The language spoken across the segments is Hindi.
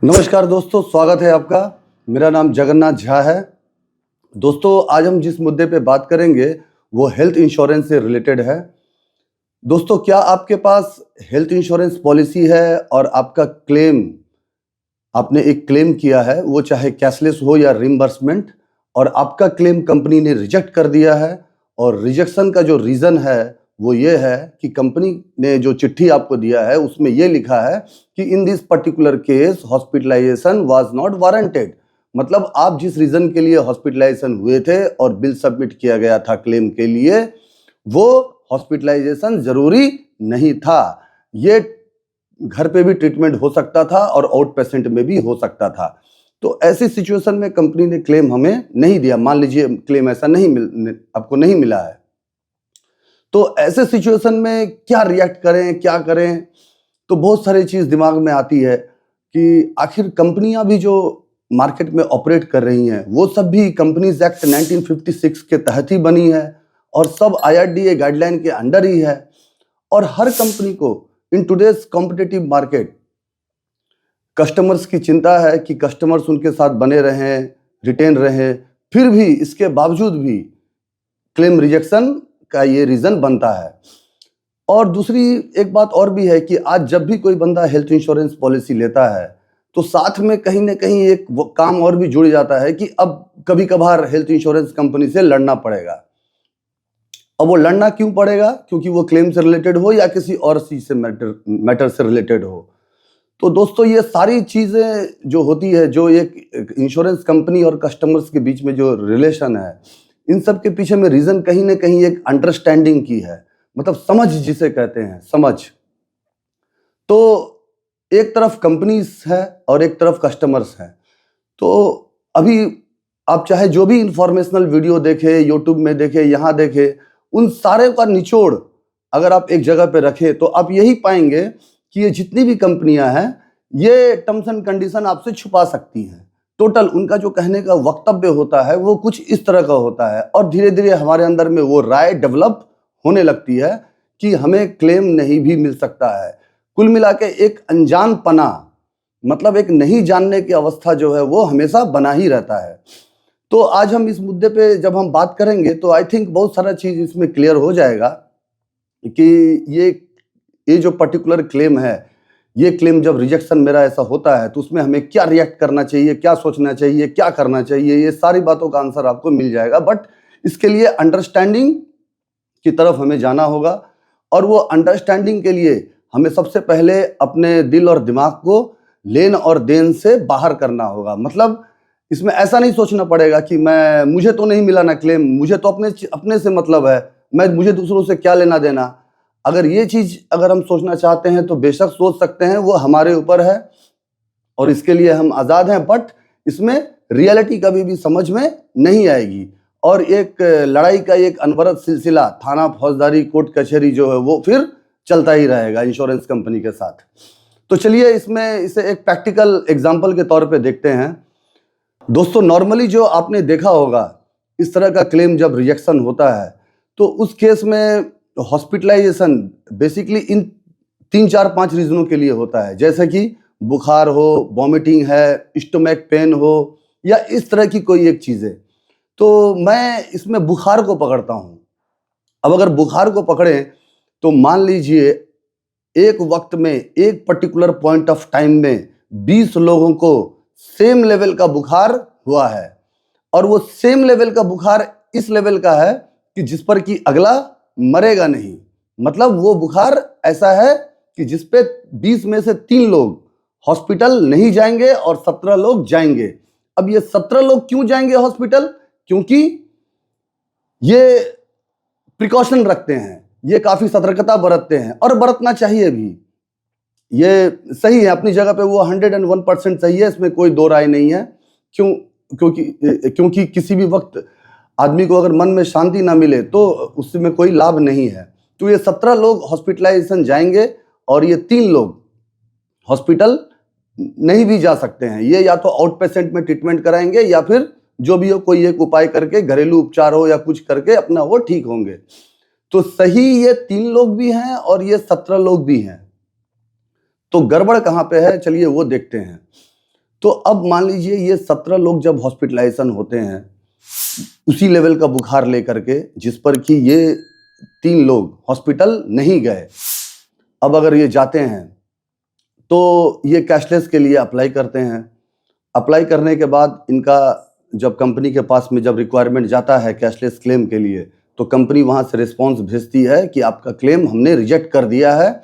नमस्कार दोस्तों, स्वागत है आपका। मेरा नाम जगन्नाथ झा है। दोस्तों, आज हम जिस मुद्दे पे बात करेंगे वो हेल्थ इंश्योरेंस से रिलेटेड है। दोस्तों, क्या आपके पास हेल्थ इंश्योरेंस पॉलिसी है और आपने एक क्लेम किया है, वो चाहे कैशलेस हो या रिम्बर्समेंट, और आपका क्लेम कंपनी ने रिजेक्ट कर दिया है, और रिजेक्शन का जो रीज़न है वो ये है कि कंपनी ने जो चिट्ठी आपको दिया है उसमें ये लिखा है कि in this particular case hospitalization was not warranted. मतलब आप जिस रीज़न के लिए हॉस्पिटलाइजेशन हुए थे और बिल सबमिट किया गया था क्लेम के लिए, वो हॉस्पिटलाइजेशन ज़रूरी नहीं था। ये घर पे भी ट्रीटमेंट हो सकता था और आउट पेशेंट में भी हो सकता था। तो ऐसी सिचुएशन में कंपनी ने क्लेम हमें नहीं दिया। मान लीजिए क्लेम ऐसा आपको नहीं मिला है, तो ऐसे सिचुएशन में क्या रिएक्ट करें, क्या करें? तो बहुत सारी चीज़ दिमाग में आती है कि आखिर कंपनियां भी जो मार्केट में ऑपरेट कर रही हैं वो सब भी कंपनीज एक्ट 1956 के तहत ही बनी है और सब IRDA गाइडलाइन के अंडर ही है। और हर कंपनी को in today's competitive market customers की चिंता है कि कस्टमर्स उनके साथ बने रहें, रिटेन रहें, फिर भी इसके बावजूद भी क्लेम रिजेक्शन का ये रीज़न बनता है। और दूसरी एक बात और भी है कि आज जब भी कोई बंदा हेल्थ इंश्योरेंस पॉलिसी लेता है तो साथ में कहीं ना कहीं एक वो काम और भी जुड़ जाता है कि अब कभी कभार हेल्थ इंश्योरेंस कंपनी से लड़ना पड़ेगा। अब वो लड़ना क्यों पड़ेगा? क्योंकि वो क्लेम से रिलेटेड हो या किसी और चीज से मैटर से रिलेटेड हो। तो दोस्तों, ये सारी चीज़ें जो होती है, जो एक इंश्योरेंस कंपनी और कस्टमर्स के बीच में जो रिलेशन है, इन सब के पीछे में रीज़न कहीं ना कहीं एक अंडरस्टैंडिंग की है, मतलब समझ जिसे कहते हैं, समझ। तो एक तरफ कंपनीज है और एक तरफ कस्टमर्स हैं। तो अभी आप चाहे जो भी इंफॉर्मेशनल वीडियो देखें, यूट्यूब में देखें, यहाँ देखें, उन सारे का निचोड़ अगर आप एक जगह पे रखें तो आप यही पाएंगे कि ये जितनी भी कंपनियां हैं ये टर्म्स एंड कंडीशन आपसे छुपा सकती हैं। टोटल उनका जो कहने का वक्तव्य होता है वो कुछ इस तरह का होता है, और धीरे धीरे हमारे अंदर में वो राय डेवलप होने लगती है कि हमें क्लेम नहीं भी मिल सकता है। कुल मिला के एक अनजानपना, मतलब एक नहीं जानने की अवस्था जो है वो हमेशा बना ही रहता है। तो आज हम इस मुद्दे पे जब हम बात करेंगे तो आई थिंक बहुत सारा चीज़ इसमें क्लियर हो जाएगा कि ये जो पर्टिकुलर क्लेम है, ये क्लेम जब रिजेक्शन मेरा ऐसा होता है तो उसमें हमें क्या रिएक्ट करना चाहिए, क्या सोचना चाहिए, क्या करना चाहिए, ये सारी बातों का आंसर आपको मिल जाएगा। बट इसके लिए अंडरस्टैंडिंग की तरफ हमें जाना होगा, और वो अंडरस्टैंडिंग के लिए हमें सबसे पहले अपने दिल और दिमाग को लेन और देन से बाहर करना होगा। मतलब इसमें ऐसा नहीं सोचना पड़ेगा कि मुझे तो नहीं मिला ना क्लेम, मुझे तो अपने से मतलब है, मुझे दूसरों से क्या लेना देना। अगर ये चीज़ अगर हम सोचना चाहते हैं तो बेशक सोच सकते हैं, वो हमारे ऊपर है और इसके लिए हम आज़ाद हैं। बट इसमें रियलिटी कभी भी समझ में नहीं आएगी, और एक लड़ाई का एक अनवरत सिलसिला, थाना, फौजदारी, कोर्ट कचहरी जो है वो फिर चलता ही रहेगा इंश्योरेंस कंपनी के साथ। तो चलिए इसे एक प्रैक्टिकल एग्जाम्पल के तौर पे देखते हैं। दोस्तों, नॉर्मली जो आपने देखा होगा, इस तरह का क्लेम जब रिजेक्शन होता है तो उस केस में हॉस्पिटलाइजेशन बेसिकली इन 3 4 5 रीजनों के लिए होता है, जैसे कि बुखार हो, वॉमिटिंग है, स्टोमक पेन हो, या इस तरह की कोई एक चीज़ है। तो मैं इसमें बुखार को पकड़ता हूँ। अब अगर बुखार को पकड़ें तो मान लीजिए एक वक्त में, एक पर्टिकुलर पॉइंट ऑफ टाइम में 20 लोगों को सेम लेवल का बुखार हुआ है, और वो सेम लेवल का बुखार इस लेवल का है कि जिस पर कि अगला मरेगा नहीं। मतलब वो बुखार ऐसा है कि जिस पे 20 में से 3 लोग हॉस्पिटल नहीं जाएंगे और 17 लोग जाएंगे। अब ये 17 लोग क्यों जाएंगे हॉस्पिटल? क्योंकि ये प्रिकॉशन रखते हैं, ये काफी सतर्कता बरतते हैं, और बरतना चाहिए भी। ये सही है अपनी जगह पे, वो 101% सही है, इसमें कोई दो राय नहीं है। क्योंकि किसी भी वक्त आदमी को अगर मन में शांति ना मिले तो उसमें कोई लाभ नहीं है। तो ये 17 लोग हॉस्पिटलाइजेशन जाएंगे और ये 3 लोग हॉस्पिटल नहीं भी जा सकते हैं। ये या तो आउट पेशेंट में ट्रीटमेंट कराएंगे या फिर जो भी हो कोई एक उपाय करके, घरेलू उपचार हो या कुछ करके अपना वो ठीक होंगे। तो सही ये 3 लोग भी हैं और ये 17 लोग भी हैं। तो गड़बड़ कहाँ पे है, चलिए वो देखते हैं। तो अब मान लीजिए ये 17 लोग जब हॉस्पिटलाइजेशन होते हैं उसी लेवल का बुखार लेकर के, जिस पर कि ये 3 लोग हॉस्पिटल नहीं गए, अब अगर ये जाते हैं तो ये कैशलेस के लिए अप्लाई करते हैं। अप्लाई करने के बाद इनका जब कंपनी के पास में जब रिक्वायरमेंट जाता है कैशलेस क्लेम के लिए, तो कंपनी वहाँ से रिस्पॉन्स भेजती है कि आपका क्लेम हमने रिजेक्ट कर दिया है,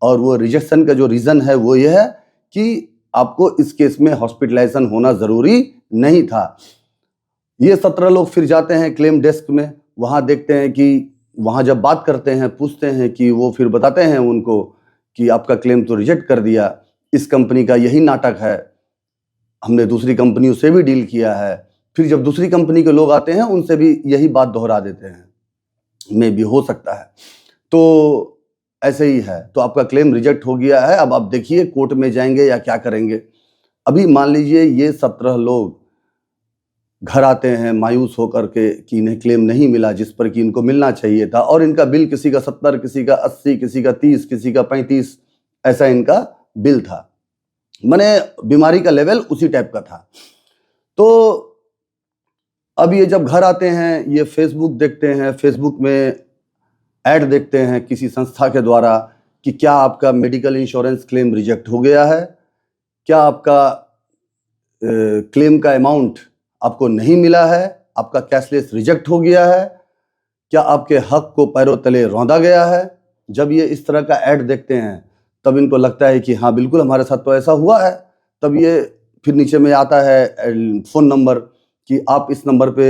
और वो रिजेक्शन का जो रीज़न है वो ये है कि आपको इस केस में हॉस्पिटलाइजेशन होना ज़रूरी नहीं था। ये 17 लोग फिर जाते हैं क्लेम डेस्क में, वहाँ देखते हैं कि वहाँ जब बात करते हैं, पूछते हैं कि वो फिर बताते हैं उनको कि आपका क्लेम तो रिजेक्ट कर दिया, इस कंपनी का यही नाटक है, हमने दूसरी कंपनियों से भी डील किया है। फिर जब दूसरी कंपनी के लोग आते हैं उनसे भी यही बात दोहरा देते हैं, मे भी हो सकता है। तो ऐसे ही है, तो आपका क्लेम रिजेक्ट हो गया है, अब आप देखिए कोर्ट में जाएंगे या क्या करेंगे। अभी मान लीजिए ये 17 लोग घर आते हैं मायूस होकर के कि इन्हें क्लेम नहीं मिला जिस पर कि इनको मिलना चाहिए था, और इनका बिल किसी का 70, किसी का 80, किसी का 30, किसी का 35, ऐसा इनका बिल था। माने बीमारी का लेवल उसी टाइप का था। तो अब ये जब घर आते हैं, ये फेसबुक देखते हैं, फेसबुक में ऐड देखते हैं किसी संस्था के द्वारा कि क्या आपका मेडिकल इंश्योरेंस क्लेम रिजेक्ट हो गया है, क्या आपका क्लेम का अमाउंट आपको नहीं मिला है, आपका कैशलेस रिजेक्ट हो गया है, क्या आपके हक को पैरों तले रौंदा गया है। जब ये इस तरह का ऐड देखते हैं तब इनको लगता है कि हाँ बिल्कुल हमारे साथ तो ऐसा हुआ है। तब ये फिर नीचे में आता है फ़ोन नंबर कि आप इस नंबर पे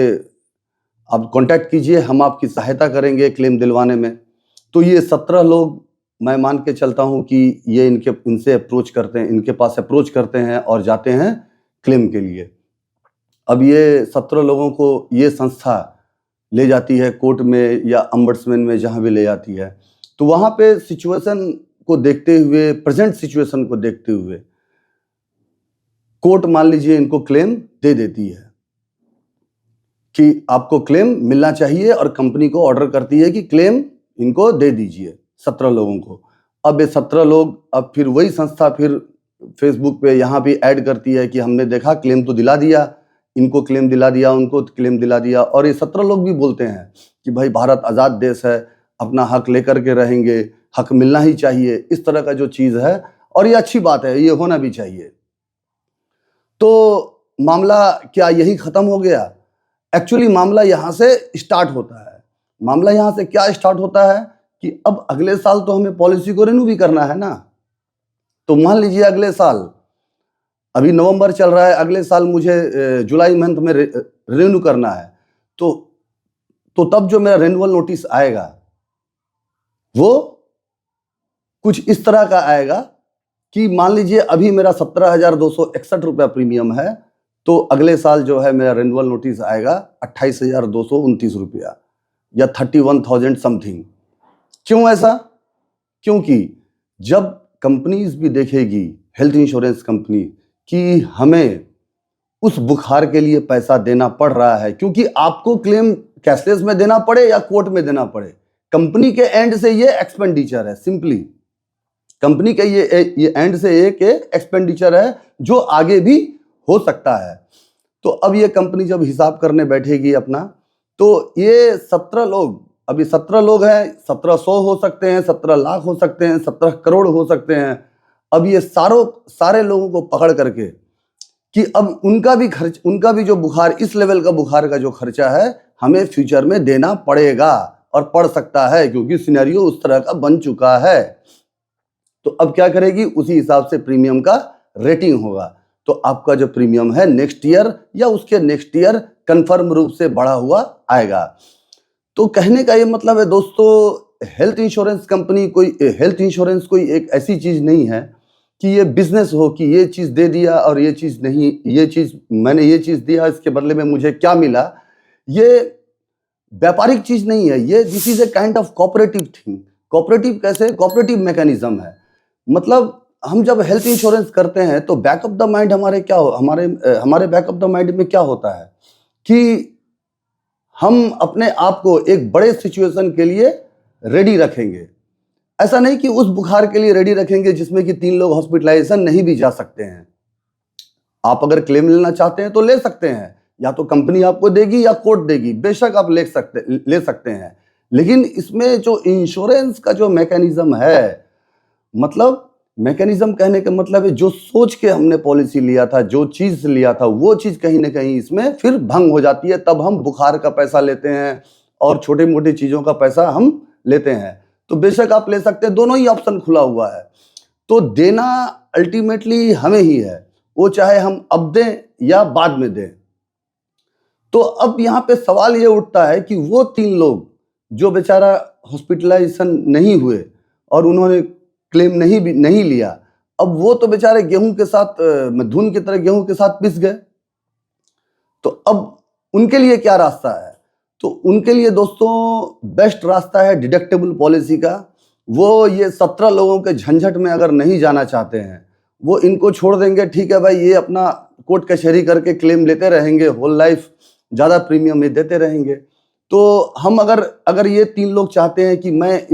आप कांटेक्ट कीजिए, हम आपकी सहायता करेंगे क्लेम दिलवाने में। तो ये 17 लोग मैं मान के चलता हूँ कि ये इनसे अप्रोच करते हैं, इनके पास अप्रोच करते हैं और जाते हैं क्लेम के लिए। अब ये 17 लोगों को ये संस्था ले जाती है कोर्ट में या अम्बड्समैन में, जहाँ भी ले जाती है, तो वहाँ पे सिचुएशन को देखते हुए, प्रेजेंट सिचुएशन को देखते हुए कोर्ट मान लीजिए इनको क्लेम दे देती है कि आपको क्लेम मिलना चाहिए, और कंपनी को ऑर्डर करती है कि क्लेम इनको दे दीजिए 17 लोगों को। अब ये 17 लोग, अब फिर वही संस्था फिर फेसबुक पे यहाँ भी ऐड करती है कि हमने देखा क्लेम तो दिला दिया, इनको क्लेम दिला दिया, उनको क्लेम दिला दिया। और ये 17 लोग भी बोलते हैं कि भाई भारत आज़ाद देश है, अपना हक लेकर के रहेंगे, हक मिलना ही चाहिए, इस तरह का जो चीज़ है, और ये अच्छी बात है, ये होना भी चाहिए। तो मामला क्या यही ख़त्म हो गया? एक्चुअली मामला यहाँ से स्टार्ट होता है। मामला यहाँ से क्या स्टार्ट होता है कि अब अगले साल तो हमें पॉलिसी को रिन्यू भी करना है ना। तो मान लीजिए अगले साल, अभी नवंबर चल रहा है, अगले साल मुझे जुलाई मंथ में रिन्यू करना है, तो तब जो मेरा रिन्यूअल नोटिस आएगा वो कुछ इस तरह का आएगा कि मान लीजिए अभी मेरा 17,261 रुपया प्रीमियम है, तो अगले साल जो है मेरा रिन्यूअल नोटिस आएगा 28,229 रुपया या 31,000 समथिंग। क्यों ऐसा? क्योंकि जब कंपनीज भी देखेगी, हेल्थ इंश्योरेंस कंपनी, कि हमें उस बुखार के लिए पैसा देना पड़ रहा है, क्योंकि आपको क्लेम कैशलेस में देना पड़े या कोर्ट में देना पड़े, कंपनी के एंड से ये एक्सपेंडिचर है। सिंपली कंपनी के ये एंड से एक एक्सपेंडिचर है जो आगे भी हो सकता है। तो अब ये कंपनी जब हिसाब करने बैठेगी अपना, तो ये 17 लोग, अभी 17 लोग हैं, 1700 हो सकते हैं, 17 लाख हो सकते हैं, 17 करोड़ हो सकते हैं। अब ये सारे लोगों को पकड़ करके कि अब उनका भी जो बुखार, इस लेवल का बुखार का जो खर्चा है, हमें फ्यूचर में देना पड़ेगा और पड़ सकता है, क्योंकि सिनेरियो उस तरह का बन चुका है। तो अब क्या करेगी, उसी हिसाब से प्रीमियम का रेटिंग होगा। तो आपका जो प्रीमियम है नेक्स्ट ईयर या उसके नेक्स्ट ईयर कंफर्म रूप से बढ़ा हुआ आएगा। तो कहने का ये मतलब है दोस्तों, हेल्थ इंश्योरेंस कोई एक ऐसी चीज नहीं है कि ये बिजनेस हो कि ये चीज दे दिया और ये चीज नहीं, ये चीज मैंने ये चीज दिया, इसके बदले में मुझे क्या मिला। ये व्यापारिक चीज नहीं है, ये this is a kind of cooperative thing. Cooperative कैसे? कोऑपरेटिव मैकेनिज्म है। मतलब हम जब हेल्थ इंश्योरेंस करते हैं तो बैक ऑफ द माइंड हमारे बैक ऑफ द माइंड में क्या होता है कि हम अपने आप को एक बड़े सिचुएशन के लिए रेडी रखेंगे। ऐसा नहीं कि उस बुखार के लिए रेडी रखेंगे जिसमें कि 3 लोग हॉस्पिटलाइजेशन नहीं भी जा सकते हैं। आप अगर क्लेम लेना चाहते हैं तो ले सकते हैं, या तो कंपनी आपको देगी या कोर्ट देगी, बेशक आप ले सकते हैं। लेकिन इसमें जो इंश्योरेंस का जो मैकेनिज्म है, मतलब मैकेनिज्म कहने का मतलब है जो सोच के हमने पॉलिसी लिया था, जो चीज लिया था, वो चीज कहीं ना कहीं इसमें फिर भंग हो जाती है। तब हम बुखार का पैसा लेते हैं और छोटी मोटी चीजों का पैसा हम लेते हैं। तो बेशक आप ले सकते हैं, दोनों ही ऑप्शन खुला हुआ है। तो देना अल्टीमेटली हमें ही है, वो चाहे हम अब दें या बाद में दें। तो अब यहाँ पे सवाल ये उठता है कि वो 3 लोग जो बेचारा हॉस्पिटलाइजेशन नहीं हुए और उन्होंने क्लेम नहीं लिया, अब वो तो बेचारे गेहूं के साथ धुन की तरह गेहूं के साथ पिस गए। तो अब उनके लिए क्या रास्ता है? तो उनके लिए दोस्तों बेस्ट रास्ता है डिडक्टेबल पॉलिसी का। वो ये 17 लोगों के झंझट में अगर नहीं जाना चाहते हैं, वो इनको छोड़ देंगे, ठीक है भाई, ये अपना कोर्ट कचहरी करके क्लेम लेते रहेंगे होल लाइफ, ज्यादा प्रीमियम ये देते रहेंगे। तो हम अगर ये 3 लोग चाहते हैं कि मैं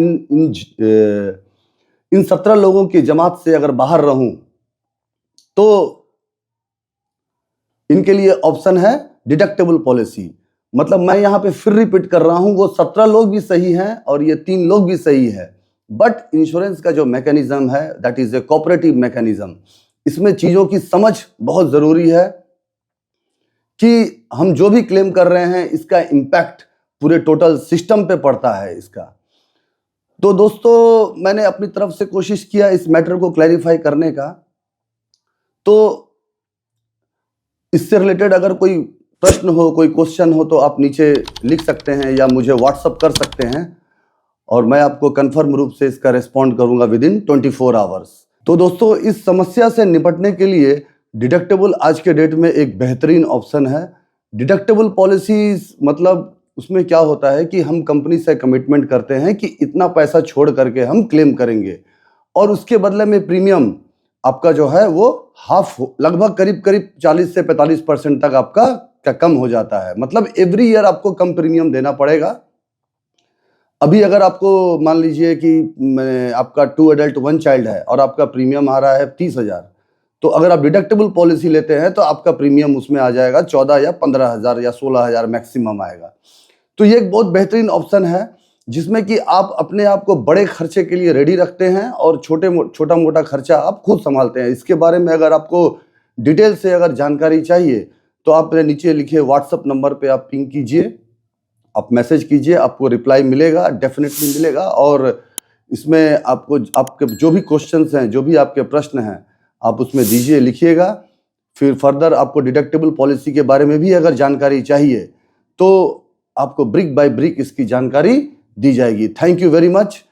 इन 17 लोगों की जमात से अगर बाहर रहूं, तो इनके लिए ऑप्शन है डिडक्टेबल पॉलिसी। मतलब मैं यहां पे फिर रिपीट कर रहा हूं, वो 17 लोग भी सही हैं और ये 3 लोग भी सही है। बट इंश्योरेंस का जो मैकेनिज्म है that is a cooperative mechanism. इसमें चीजों की समझ बहुत जरूरी है कि हम जो भी क्लेम कर रहे हैं इसका इंपैक्ट पूरे टोटल सिस्टम पे पड़ता है इसका। तो दोस्तों मैंने अपनी तरफ से कोशिश किया इस मैटर को क्लैरिफाई करने का। तो इससे रिलेटेड अगर कोई प्रश्न हो, कोई क्वेश्चन हो, तो आप नीचे लिख सकते हैं या मुझे व्हाट्सअप कर सकते हैं और मैं आपको कंफर्म रूप से इसका रिस्पॉन्ड करूंगा विद इन 24 आवर्स। तो दोस्तों इस समस्या से निपटने के लिए डिडक्टेबल आज के डेट में एक बेहतरीन ऑप्शन है। डिडक्टेबल पॉलिसीज मतलब उसमें क्या होता है कि हम कंपनी से कमिटमेंट करते हैं कि इतना पैसा छोड़ करके हम क्लेम करेंगे और उसके बदले में प्रीमियम आपका जो है वो हाफ, लगभग करीब 40 से 45% तक आपका कम हो जाता है। मतलब एवरी ईयर आपको कम प्रीमियम देना पड़ेगा। अभी अगर आपको मान लीजिए कि आपका 2 एडल्ट 1 चाइल्ड है और आपका प्रीमियम आ रहा है 30,000, तो अगर आप डिडक्टेबल पॉलिसी लेते हैं तो आपका प्रीमियम उसमें आ जाएगा 14 या 15,000 या 16,000 मैक्सिमम आएगा। तो ये एक बहुत बेहतरीन ऑप्शन है जिसमें कि आप अपने आप को बड़े खर्चे के लिए रेडी रखते हैं और छोटा मोटा खर्चा आप खुद संभालते हैं। इसके बारे में अगर आपको डिटेल से अगर जानकारी चाहिए तो आप मेरे नीचे लिखे व्हाट्सएप नंबर पे आप पिंग कीजिए, आप मैसेज कीजिए, आपको रिप्लाई मिलेगा, डेफिनेटली मिलेगा। और इसमें आपको आपके जो भी क्वेश्चंस हैं, जो भी आपके प्रश्न हैं, आप उसमें दीजिए, लिखिएगा। फिर फर्दर आपको डिडक्टेबल पॉलिसी के बारे में भी अगर जानकारी चाहिए तो आपको ब्रिक बाय ब्रिक इसकी जानकारी दी जाएगी। Thank you very much.